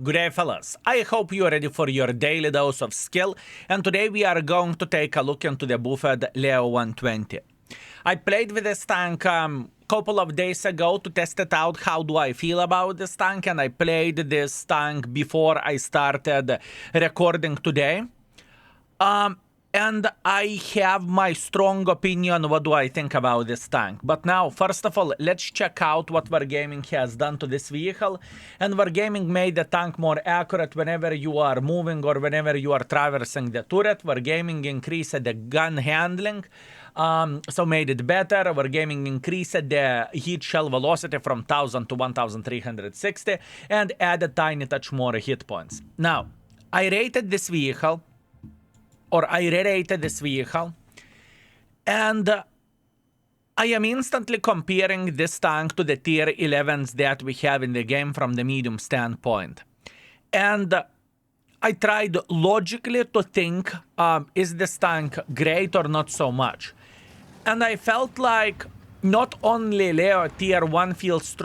Good day, fellas. I hope you're ready for your daily dose of skill, and today we are going to take a look into the Buffet Leo 120. I played with this tank couple of days ago to test it out. How do I feel about this tank? And I played this tank before I started recording today. And I have my strong opinion. What do I think about this tank? But now, first of all, let's check out what Wargaming has done to this vehicle. And Wargaming made the tank more accurate whenever you are moving or whenever you are traversing the turret. Wargaming increased the gun handling, so made it better. Wargaming increased the heat shell velocity from 1000 to 1360 and added tiny touch more hit points. Now, I rated this vehicle, or I re-rated this vehicle, and I am instantly comparing this tank to the tier 11s that we have in the game from the medium standpoint. And I tried logically to think, is this tank great or not so much? And I felt like not only Leo tier 1 feels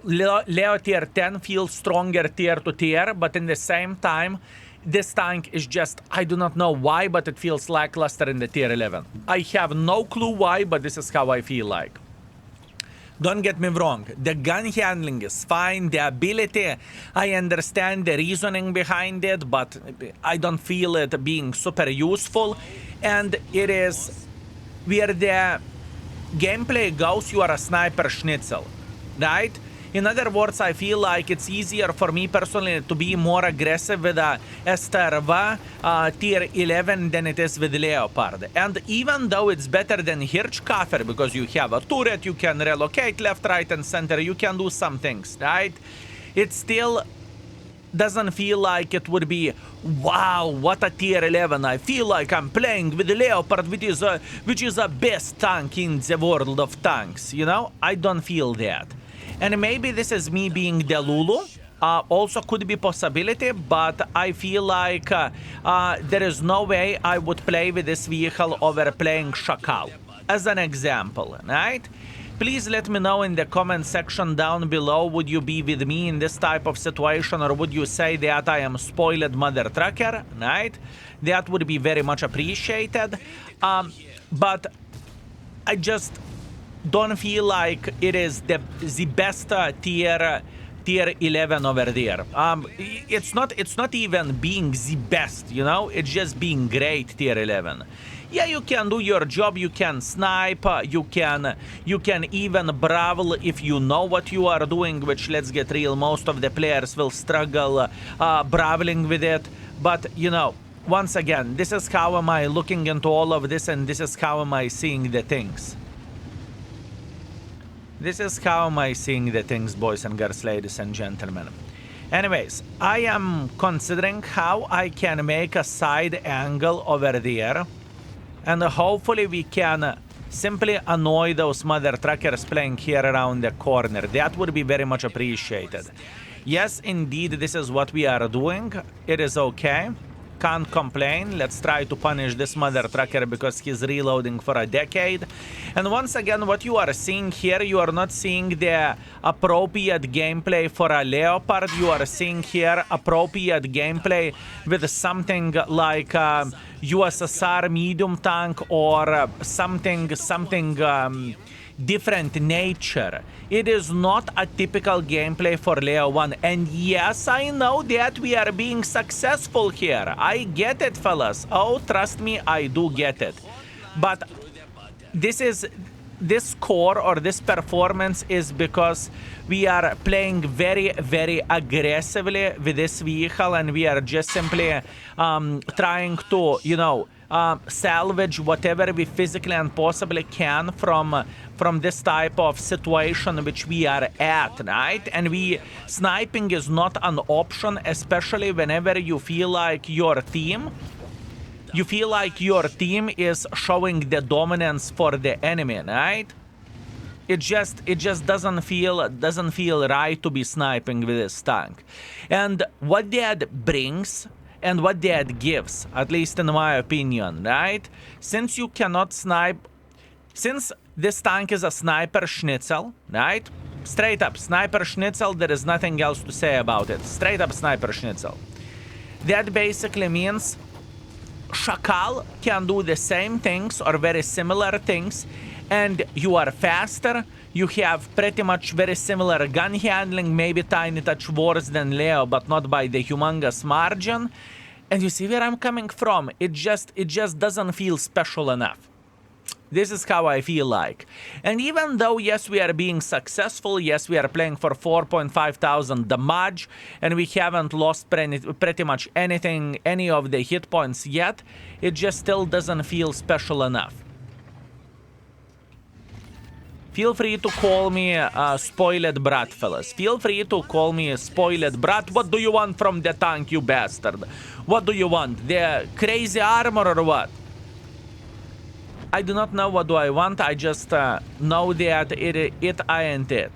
Leo tier 10 feels stronger tier to tier, but in the same time, this tank is just, I do not know why, but it feels lackluster in the tier 11. I have no clue why, but this is how I feel like. Don't get me wrong, the gun handling is fine, the ability, I understand the reasoning behind it, but I don't feel it being super useful. And it is, where the gameplay goes, you are a sniper schnitzel, right? In other words, I feel like it's easier for me personally to be more aggressive with a STRV tier 11 than it is with Leopard. And even though it's better than Hirschkaffer because you have a turret, you can relocate left, right, and center, you can do some things, right? It still doesn't feel like it would be, wow, what a tier 11. I feel like I'm playing with the Leopard, which is a best tank in the world of tanks, you know? I don't feel that. And maybe this is me being Delulu, also could be possibility, but I feel like there is no way I would play with this vehicle over playing Shakal, as an example, right? Please let me know in the comment section down below, would you be with me in this type of situation, or would you say that I am spoiled mother trucker, right? That would be very much appreciated, but I just don't feel like it is the best tier 11 over there. It's not even being the best, you know, it's just being great tier 11. Yeah, you can do your job, you can snipe, you can even brawl if you know what you are doing, which, let's get real, most of the players will struggle brawling with it. But, you know, once again, this is how am I looking into all of this, and this is how am I seeing the things. This is how am I seeing the things, boys and girls, ladies and gentlemen. Anyways, I am considering how I can make a side angle over there, and hopefully we can simply annoy those mother truckers playing here around the corner. That would be very much appreciated. Yes, indeed, this is what we are doing. It is okay. Can't complain. Let's try to punish this mother trucker because he's reloading for a decade. And once again, what you are seeing here, you are not seeing the appropriate gameplay for a Leopard. You are seeing here appropriate gameplay with something like USSR medium tank or something different nature. It is not a typical gameplay for Leo 1. And yes, I know that we are being successful here. I get it, fellas. Oh, trust me, I do get it. But this score or this performance is because we are playing very, very aggressively with this vehicle, and we are just simply trying to, you know, salvage whatever we physically and possibly can from this type of situation which we are at, right? And sniping is not an option, especially whenever you feel like your team is showing the dominance for the enemy, right? It just doesn't feel right to be sniping with this tank. And what that brings and what that gives, at least in my opinion, right? Since you cannot snipe, since this tank is a sniper schnitzel, right? Straight up, sniper schnitzel, there is nothing else to say about it. Straight up sniper schnitzel. That basically means Shakal can do the same things or very similar things, and you are faster, you have pretty much very similar gun handling, maybe tiny touch worse than Leo, but not by the humongous margin. And you see where I'm coming from. It just doesn't feel special enough. This is how I feel like. And even though, yes, we are being successful, yes, we are playing for 4,500 damage, and we haven't lost pretty much anything, any of the hit points yet, it just still doesn't feel special enough. Feel free to call me spoiled brat, fellas. Feel free to call me spoiled brat. What do you want from the tank, you bastard? What do you want? The crazy armor or what? I do not know what do I want. I just know that it ain't it.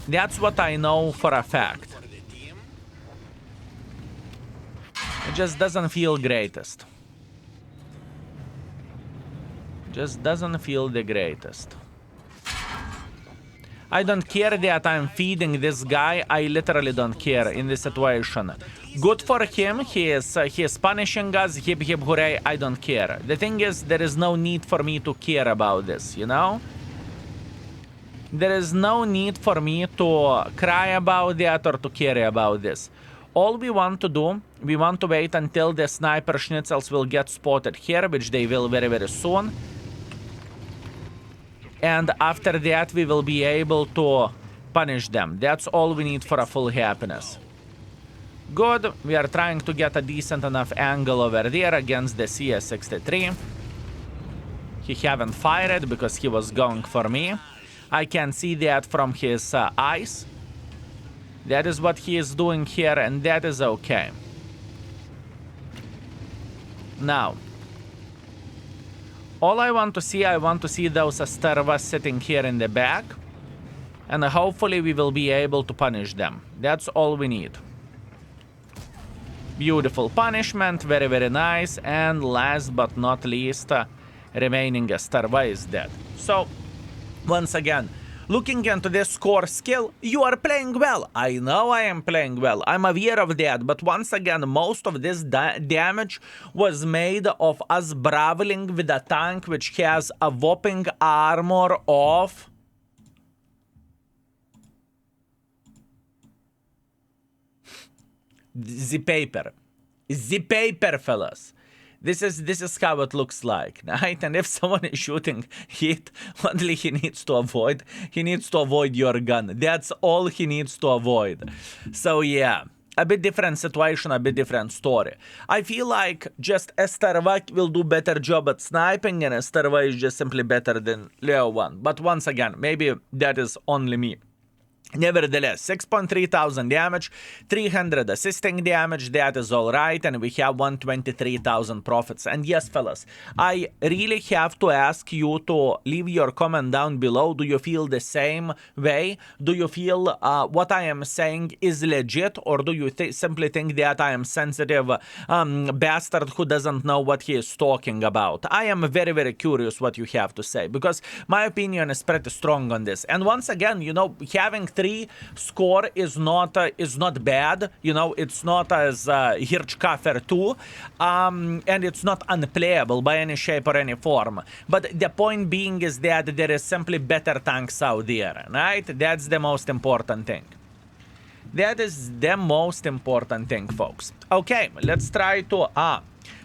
That's what I know for a fact. It just doesn't feel greatest. Just doesn't feel the greatest. I don't care that I'm feeding this guy. I literally don't care in this situation. Good for him. He is punishing us. Hip hip hooray. I don't care. The thing is, there is no need for me to care about this, you know? There is no need for me to cry about that or to care about this. All we want to do, we want to wait until the sniper schnitzels will get spotted here, which they will very, very soon. And after that, we will be able to punish them. That's all we need for a full happiness. Good. We are trying to get a decent enough angle over there against the CS-63. He haven't fired because he was going for me. I can see that from his eyes. That is what he is doing here, and that is okay. Now, all I want to see those Astervas sitting here in the back. And hopefully we will be able to punish them. That's all we need. Beautiful punishment, very, very nice. And last but not least, remaining Asterva is dead. So, once again, looking into this score skill, you are playing well. I know I am playing well. I'm aware of that. But once again, most of this damage was made of us brawling with a tank which has a whopping armor of... the paper, fellas. This is how it looks like, right? And if someone is shooting hit, only he needs to avoid your gun. That's all he needs to avoid. So yeah, a bit different situation, a bit different story. I feel like just Asterva will do better job at sniping, and Asterva is just simply better than Leo 1. But once again, maybe that is only me. Nevertheless, 6,300 damage, 300 assisting damage, that is alright, and we have 123,000 profits. And yes, fellas, I really have to ask you to leave your comment down below. Do you feel the same way? Do you feel what I am saying is legit, or do you simply think that I am sensitive bastard who doesn't know what he is talking about? I am very, very curious what you have to say, because my opinion is pretty strong on this. And once again, you know, having 3 score is not bad, you know. It's not as Hirschkaffer 2, and it's not unplayable by any shape or any form. But the point being is that there is simply better tanks out there, right? That's the most important thing. That is the most important thing, folks. Okay, let's try to...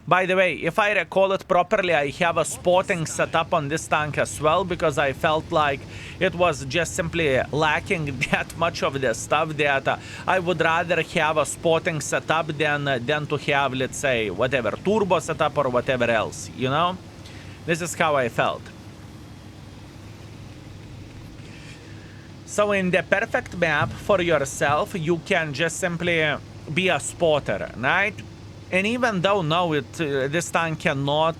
by the way, if I recall it properly, I have a spotting set up on this tank as well, because I felt like it was just simply lacking that much of the stuff that I would rather have a spotting set up than to have, let's say, whatever, turbo setup or whatever else, you know? This is how I felt. So in the perfect map for yourself, you can just simply be a spotter, right? And even though, no, this tank cannot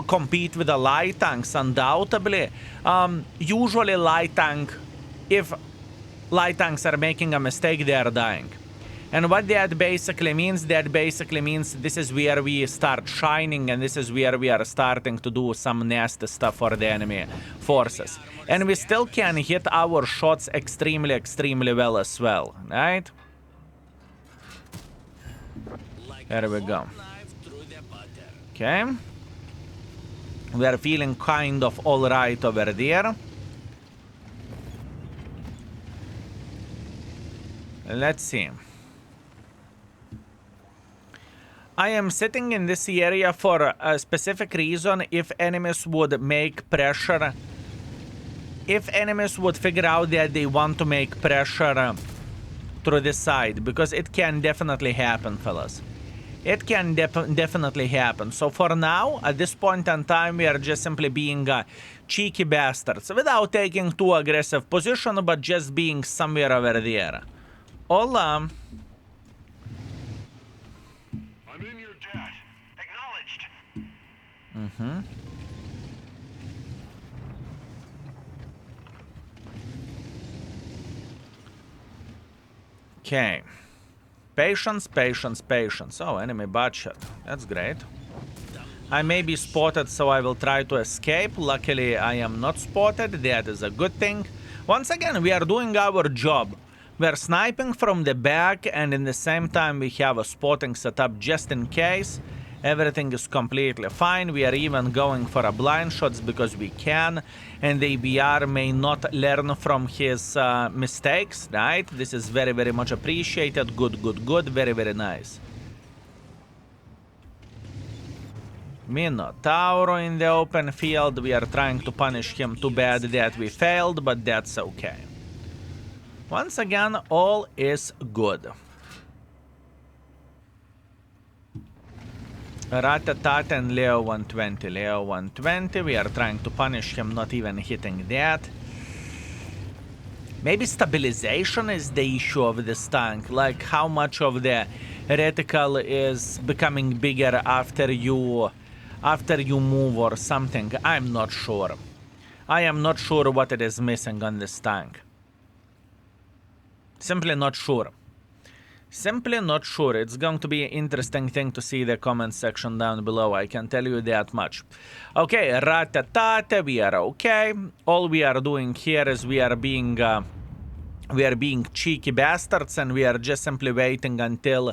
compete with the light tanks, undoubtedly, usually light tank, if light tanks are making a mistake, they are dying. And what that basically means, this is where we start shining, and this is where we are starting to do some nasty stuff for the enemy forces. And we still can hit our shots extremely, extremely well as well, right? There we go. Okay. We are feeling kind of all right over there. Let's see. I am sitting in this area for a specific reason. If enemies would make pressure, if enemies would figure out that they want to make pressure through this side, because it can definitely happen, fellas. It can definitely happen. So for now, at this point in time, we are just simply being cheeky bastards without taking too aggressive position, but just being somewhere over there. Hola. Okay. Patience, patience, patience. Oh, enemy botshot. That's great. I may be spotted, so I will try to escape. Luckily, I am not spotted. That is a good thing. Once again, we are doing our job. We are sniping from the back, and in the same time, we have a spotting set up just in case. Everything is completely fine. We are even going for a blind shots because we can. And the ABR may not learn from his mistakes, right? This is very, very much appreciated. Good, good, good. Very, very nice. Minotauro in the open field. We are trying to punish him. Too bad that we failed, but that's okay. Once again, all is good. Ratatat and Leo 120. Leo 120. We are trying to punish him, not even hitting that. Maybe stabilization is the issue of this tank. Like how much of the reticle is becoming bigger after you move or something. I'm not sure. I am not sure what it is missing on this tank. Simply not sure. Simply not sure. It's going to be an interesting thing to see the comment section down below. I can tell you that much. Okay, ratatata, we are okay. All we are doing here is we are being cheeky bastards, and we are just simply waiting until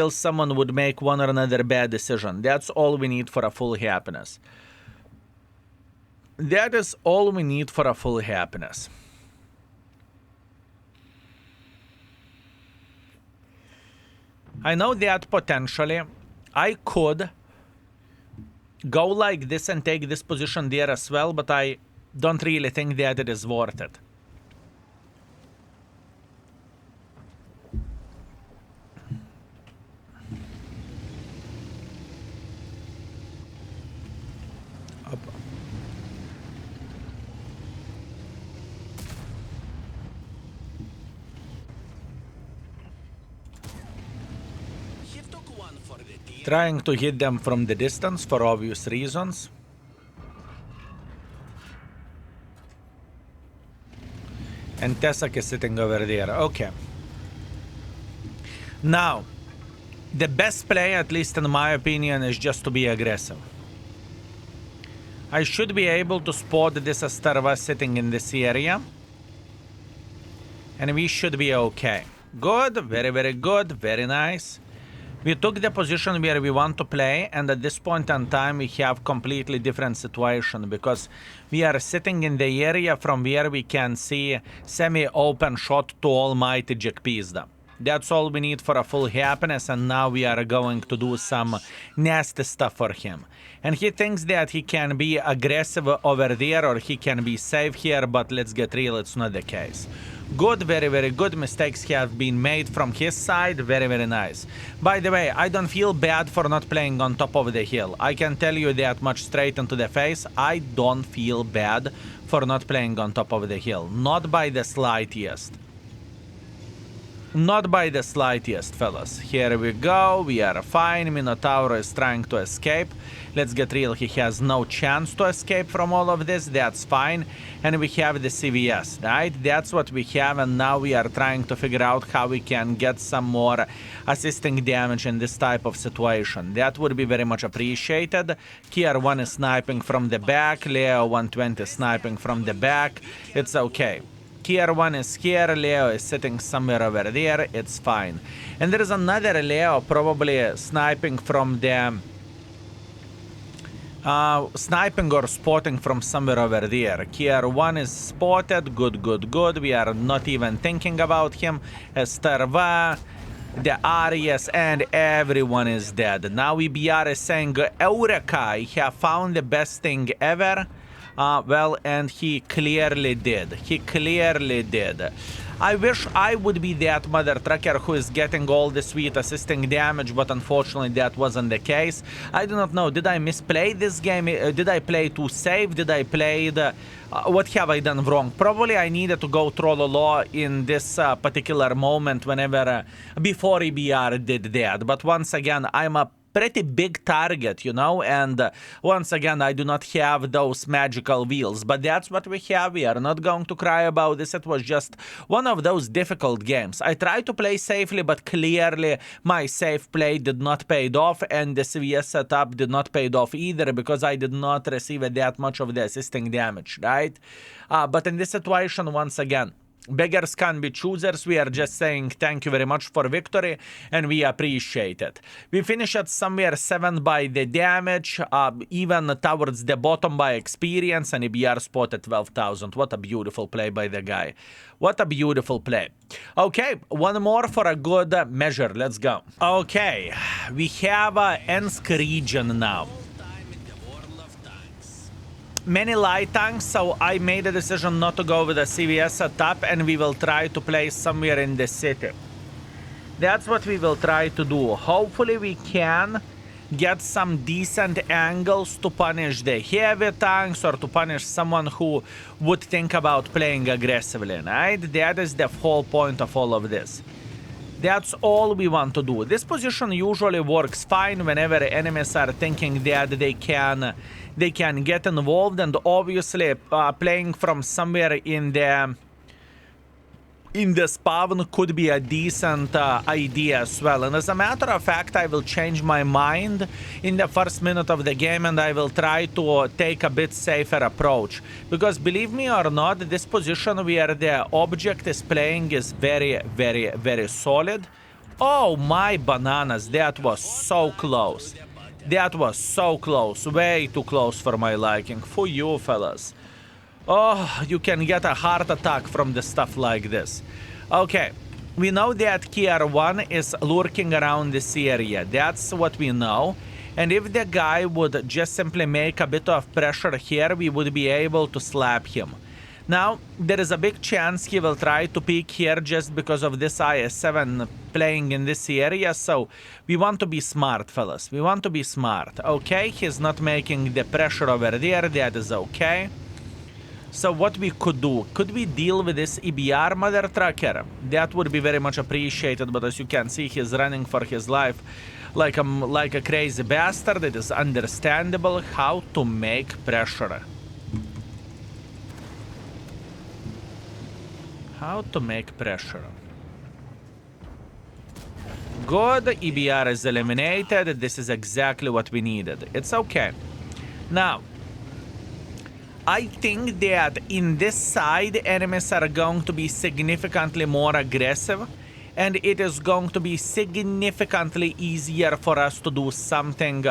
someone would make one or another bad decision. That's all we need for a full happiness. That is all we need for a full happiness. I know that potentially I could go like this and take this position there as well, but I don't really think that it is worth it. Up. Trying to hit them from the distance for obvious reasons. And Tessak is sitting over there. Okay. Now, the best play, at least in my opinion, is just to be aggressive. I should be able to spot this Astarva sitting in this area. And we should be okay. Good, very, very good, very nice. We took the position where we want to play, and at this point in time we have completely different situation because we are sitting in the area from where we can see semi-open shot to almighty Jack Pizda. That's all we need for a full happiness, and now we are going to do some nasty stuff for him. And he thinks that he can be aggressive over there or he can be safe here, but let's get real, it's not the case. Good, very, very good. Mistakes have been made from his side. Very, very nice. By the way, I don't feel bad for not playing on top of the hill. I can tell you that much straight into the face. I don't feel bad for not playing on top of the hill. Not by the slightest. Not by the slightest, fellas. Here we go. We are fine. Minotaur is trying to escape. Let's get real. He has no chance to escape from all of this. That's fine. And we have the CVS, right? That's what we have. And now we are trying to figure out how we can get some more assisting damage in this type of situation. That would be very much appreciated. Kier 1 is sniping from the back. Leo 120 is sniping from the back. It's okay. Kier 1 is here, Leo is sitting somewhere over there, it's fine. And there is another Leo probably sniping from the... sniping or spotting from somewhere over there. Kier 1 is spotted, good, good, good. We are not even thinking about him. Esterva, the Arias, and everyone is dead. Now EBR is saying, Eureka, I have found the best thing ever. Well, and he clearly did. He clearly did. I wish I would be that mother trucker who is getting all the sweet assisting damage, but unfortunately that wasn't the case. I do not know. Did I misplay this game? Did I play too safe? Did I play the... what have I done wrong? Probably I needed to go trollolo in this particular moment whenever... before EBR did that. But once again, I'm a pretty big target, you know, and once again, I do not have those magical wheels, but that's what we have. We are not going to cry about this. It was just one of those difficult games. I tried to play safely, but clearly my safe play did not pay off, and the CVS setup did not pay off either, because I did not receive that much of the assisting damage, right? But in this situation, once again, beggars can be choosers. We are just saying thank you very much for victory, and we appreciate it. We finish at somewhere 7 by the damage, even towards the bottom by experience, and EBR spot at 12,000. What a beautiful play by the guy. What a beautiful play. Okay, one more for a good measure. Let's go. Okay, we have Ensk Region now. Many light tanks, so I made a decision not to go with a CVS setup, and we will try to play somewhere in the city. That's what we will try to do. Hopefully we can get some decent angles to punish the heavy tanks, or to punish someone who would think about playing aggressively, right? That is the whole point of all of this. That's all we want to do. This position usually works fine whenever enemies are thinking that they can get involved, and obviously playing from somewhere in the spawn could be a decent idea as well. And as a matter of fact, I will change my mind in the first minute of the game, and I will try to take a bit safer approach. Because believe me or not, this position where the object is playing is very, very, very solid. Oh my bananas, that was so close. That was so close, way too close for my liking. For you, fellas. Oh, you can get a heart attack from the stuff like this. Okay, we know that Kier 1 is lurking around this area. That's what we know. And if the guy would just simply make a bit of pressure here, we would be able to slap him. Now, there is a big chance he will try to peek here just because of this IS-7 playing in this area, so we want to be smart, fellas. We want to be smart. Okay, he's not making the pressure over there, that is okay. So what we could do, could we deal with this EBR mother trucker? That would be very much appreciated, but as you can see, he's running for his life like a crazy bastard. It is understandable. How to make pressure. How to make pressure. Good, EBR is eliminated. This is exactly what we needed. It's okay. Now, I think that in this side, enemies are going to be significantly more aggressive, and it is going to be significantly easier for us to do something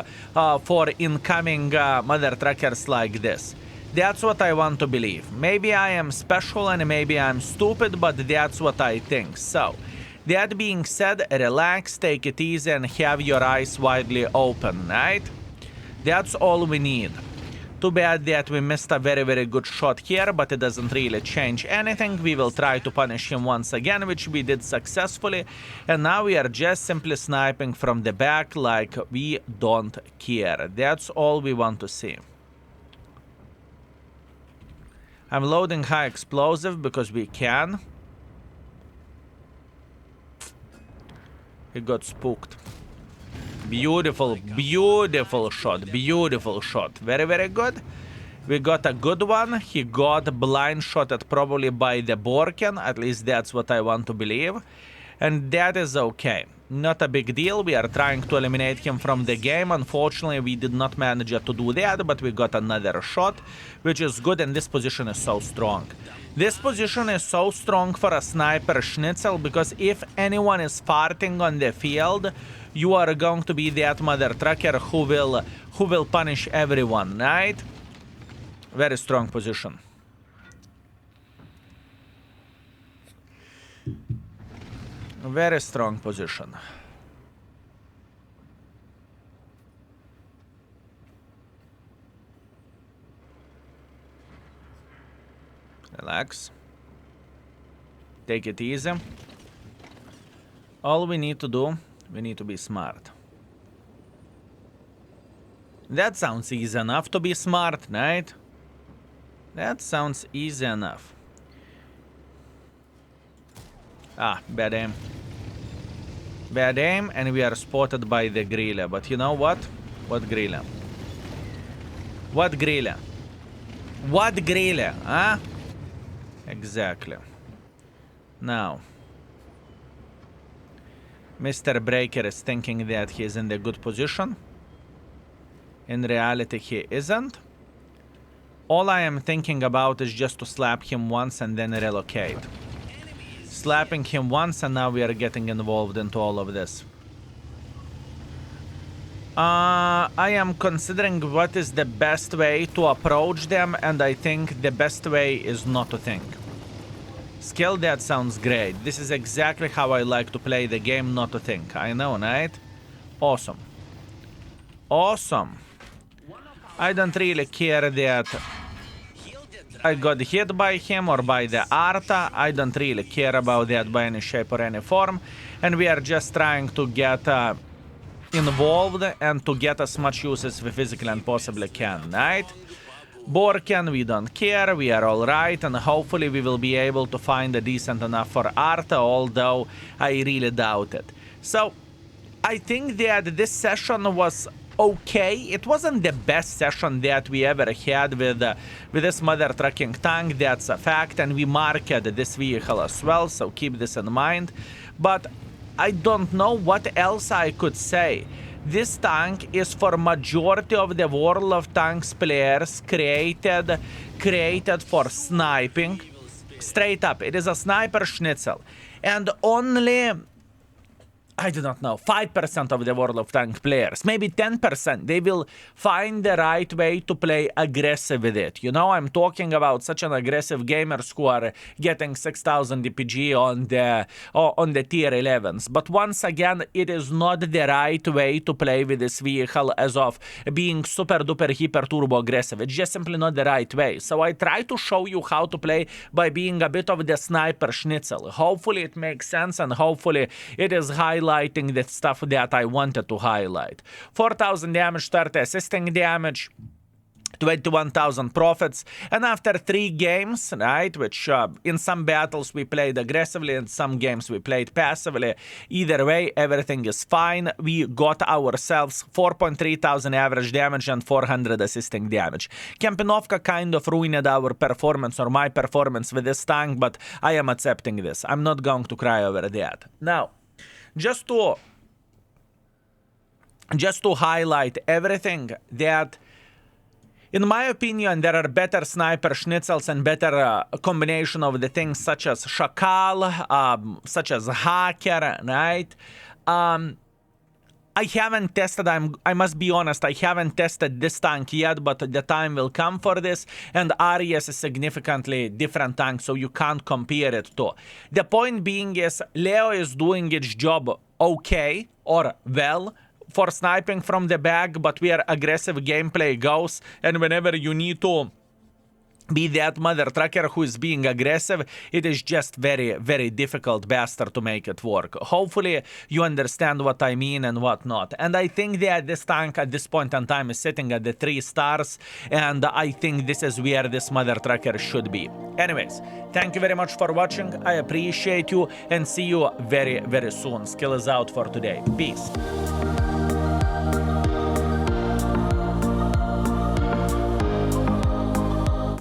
for incoming mother truckers like this. That's what I want to believe. Maybe I am special and maybe I'm stupid, but that's what I think. So, that being said, relax, take it easy, and have your eyes widely open, right? That's all we need. Too bad that we missed a very, very good shot here, but it doesn't really change anything. We will try to punish him once again, which we did successfully. And now we are just simply sniping from the back like we don't care. That's all we want to see. I'm loading high explosive because we can. He got spooked. Beautiful, beautiful shot. Beautiful shot. Very, very good. We got a good one. He got blind shotted probably by the Borken. At least that's what I want to believe. And that is okay. Not a big deal. We are trying to eliminate him from the game. Unfortunately, we did not manage to do that, but we got another shot, which is good, and this position is so strong. This position is so strong for a sniper schnitzel, because if anyone is farting on the field, you are going to be that mother trucker who will punish everyone, right? Very strong position. Very strong position. Relax. Take it easy. All we need to do, we need to be smart. That sounds easy enough to be smart, right? That sounds easy enough. Ah, bad aim. Bad aim, and we are spotted by the grille. But you know what? What grille? What grille? What grille, huh? Exactly. Now, Mr. Breaker is thinking that he is in the good position. In reality, he isn't. All I am thinking about is just to slap him once and then relocate. Slapping him once, and now we are getting involved into all of this. I am considering what is the best way to approach them, and I think the best way is not to think. Skill, that sounds great. This is exactly how I like to play the game, not to think. I know, right? Awesome. Awesome. I don't really care that I got hit by him or by the Arta. I don't really care about that by any shape or any form. And we are just trying to get involved and to get as much use as we physically and possibly can, right? Borken, we don't care, we are alright, and hopefully we will be able to find a decent enough for Arta, although I really doubt it. So, I think that this session was okay. It wasn't the best session that we ever had with this mother trucking tank, that's a fact, and we marked this vehicle as well, so keep this in mind. But I don't know what else I could say. This tank is for majority of the World of Tanks players created for sniping. Straight up, it is a sniper schnitzel. And only, I do not know, 5% of the World of Tanks players, maybe 10%, they will find the right way to play aggressive with it. You know, I'm talking about such an aggressive gamers who are getting 6000 DPG on the tier 11s. But once again, it is not the right way to play with this vehicle as of being super duper hyper turbo aggressive. It's just simply not the right way. So I try to show you how to play by being a bit of the sniper schnitzel. Hopefully it makes sense, and hopefully it is highlighting the stuff that I wanted to highlight. 4000 damage, 30 assisting damage, 21,000 profits, and after 3 games, right, which in some battles we played aggressively, in some games we played passively, either way, everything is fine. We got ourselves 4,300 average damage and 400 assisting damage. Malinovka kind of ruined our performance, or my performance with this tank, but I am accepting this. I'm not going to cry over that. Now, just to highlight everything that, in my opinion, there are better sniper schnitzels and better combination of the things such as Shakal, such as Hacker, right? I haven't tested, I must be honest, I haven't tested this tank yet, but the time will come for this, and Arias is a significantly different tank, so you can't compare it to. The point being is, Leo is doing its job okay, or well, for sniping from the back, but where aggressive gameplay goes, and whenever you need to be that mother trucker who is being aggressive, it is just very, very difficult bastard to make it work. Hopefully you understand what I mean and what not. And I think that this tank at this point in time is sitting at the 3 stars, and I think this is where this mother trucker should be. Anyways, thank you very much for watching. I appreciate you and see you very, very soon. Skill is out for today. Peace.